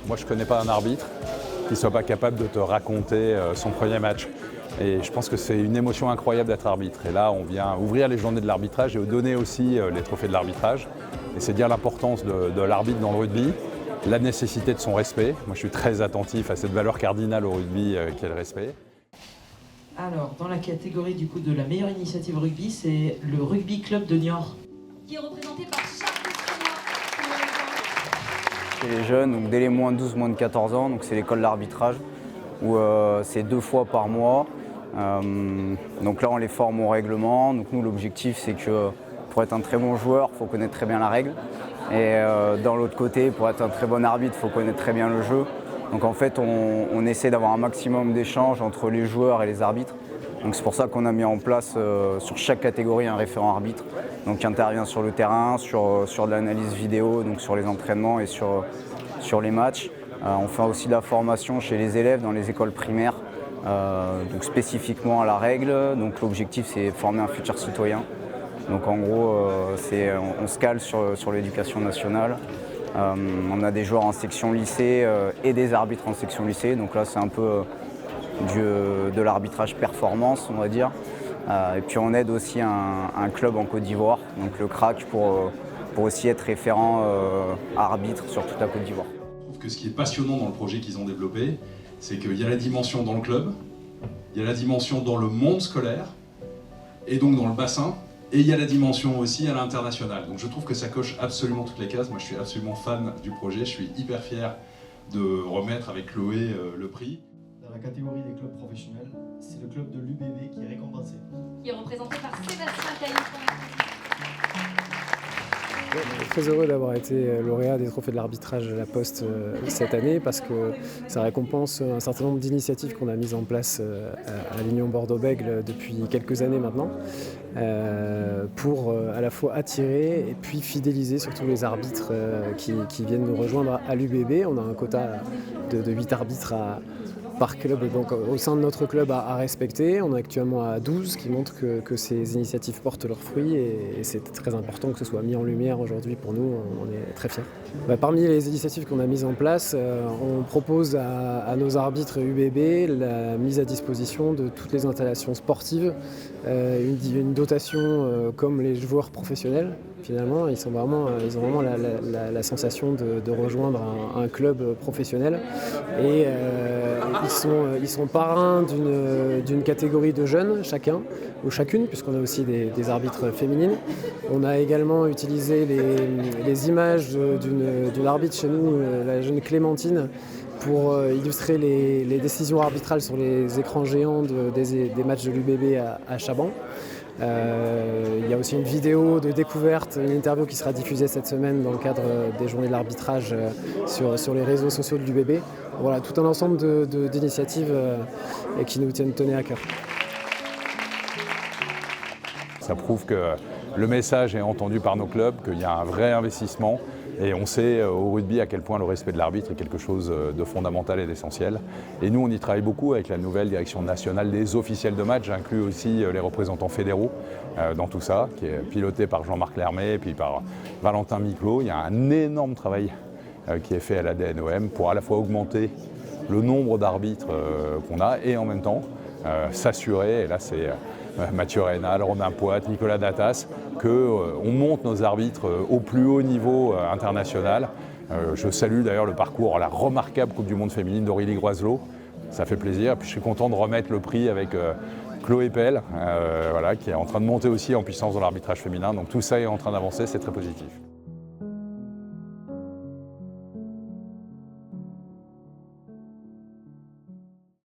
Moi, je ne connais pas un arbitre qui ne soit pas capable de te raconter son premier match. Et je pense que c'est une émotion incroyable d'être arbitre. Et là, on vient ouvrir les journées de l'arbitrage et donner aussi les trophées de l'arbitrage. Et c'est dire l'importance de l'arbitre dans le rugby, la nécessité de son respect. Moi, je suis très attentif à cette valeur cardinale au rugby qui est le respect. Alors, dans la catégorie du coup de la meilleure initiative rugby, c'est le Rugby Club de Niort. Qui est représenté par Charles Senior. Chez les jeunes, donc dès les moins de 12, moins de 14 ans, donc c'est l'école d'arbitrage où c'est 2 fois par mois. Donc là, on les forme au règlement. Donc nous, l'objectif, c'est que pour être un très bon joueur, il faut connaître très bien la règle. Et dans l'autre côté, pour être un très bon arbitre, il faut connaître très bien le jeu. Donc en fait, on essaie d'avoir un maximum d'échanges entre les joueurs et les arbitres. Donc c'est pour ça qu'on a mis en place sur chaque catégorie un référent arbitre, donc qui intervient sur le terrain, sur de l'analyse vidéo, donc sur les entraînements et sur les matchs. On fait aussi de la formation chez les élèves dans les écoles primaires, donc spécifiquement à la règle. Donc l'objectif, c'est former un futur citoyen. Donc en gros, on se cale sur l'éducation nationale. On a des joueurs en section lycée et des arbitres en section lycée. Donc là, c'est un peu de l'arbitrage performance, on va dire. Et puis on aide aussi un club en Côte d'Ivoire, donc le CRAC, pour aussi être référent arbitre sur toute la Côte d'Ivoire. Je trouve que ce qui est passionnant dans le projet qu'ils ont développé, c'est qu'il y a la dimension dans le club, il y a la dimension dans le monde scolaire, et donc dans le bassin, et il y a la dimension aussi à l'international. Donc je trouve que ça coche absolument toutes les cases. Moi je suis absolument fan du projet, je suis hyper fier de remettre avec Chloé le prix. Dans la catégorie des clubs professionnels, c'est le club de l'UBB qui est récompensé. Qui est représenté par Sébastien Caillefon. On est très heureux d'avoir été lauréat des trophées de l'arbitrage à la Poste cette année parce que ça récompense un certain nombre d'initiatives qu'on a mises en place à l'Union Bordeaux-Bègles depuis quelques années maintenant pour à la fois attirer et puis fidéliser surtout les arbitres qui viennent nous rejoindre à l'UBB. On a un quota de 8 arbitres par club, donc au sein de notre club à respecter. On est actuellement à 12, qui montre que ces initiatives portent leurs fruits et c'est très important que ce soit mis en lumière aujourd'hui pour nous, on est très fiers. Parmi les initiatives qu'on a mises en place, on propose à nos arbitres UBB la mise à disposition de toutes les installations sportives, une dotation comme les joueurs professionnels. Finalement, ils ont vraiment la sensation de rejoindre un club professionnel et ils sont parrains d'une catégorie de jeunes, chacun ou chacune, puisqu'on a aussi des arbitres féminines. On a également utilisé les images d'une arbitre chez nous, la jeune Clémentine, pour illustrer les décisions arbitrales sur les écrans géants des matchs de l'UBB à Chaban. Il y a aussi une vidéo de découverte, une interview qui sera diffusée cette semaine dans le cadre des journées de l'arbitrage sur les réseaux sociaux de l'UBB. Voilà, tout un ensemble d'initiatives qui nous tenaient à cœur. Ça prouve que le message est entendu par nos clubs, qu'il y a un vrai investissement. Et on sait au rugby à quel point le respect de l'arbitre est quelque chose de fondamental et d'essentiel. Et nous, on y travaille beaucoup avec la nouvelle direction nationale des officiels de match. J'inclus aussi les représentants fédéraux dans tout ça, qui est piloté par Jean-Marc Lermet et puis par Valentin Miclot. Il y a un énorme travail qui est fait à l'ADNOM pour à la fois augmenter le nombre d'arbitres qu'on a et en même temps s'assurer, et là c'est Mathieu Reynal, Romain Poit, Nicolas Datas, qu'on monte nos arbitres au plus haut niveau international. Je salue d'ailleurs le parcours, la remarquable Coupe du Monde féminine d'Aurélie Groiselot. Ça fait plaisir. Et puis je suis content de remettre le prix avec Chloé Pell, voilà, qui est en train de monter aussi en puissance dans l'arbitrage féminin. Donc tout ça est en train d'avancer, c'est très positif.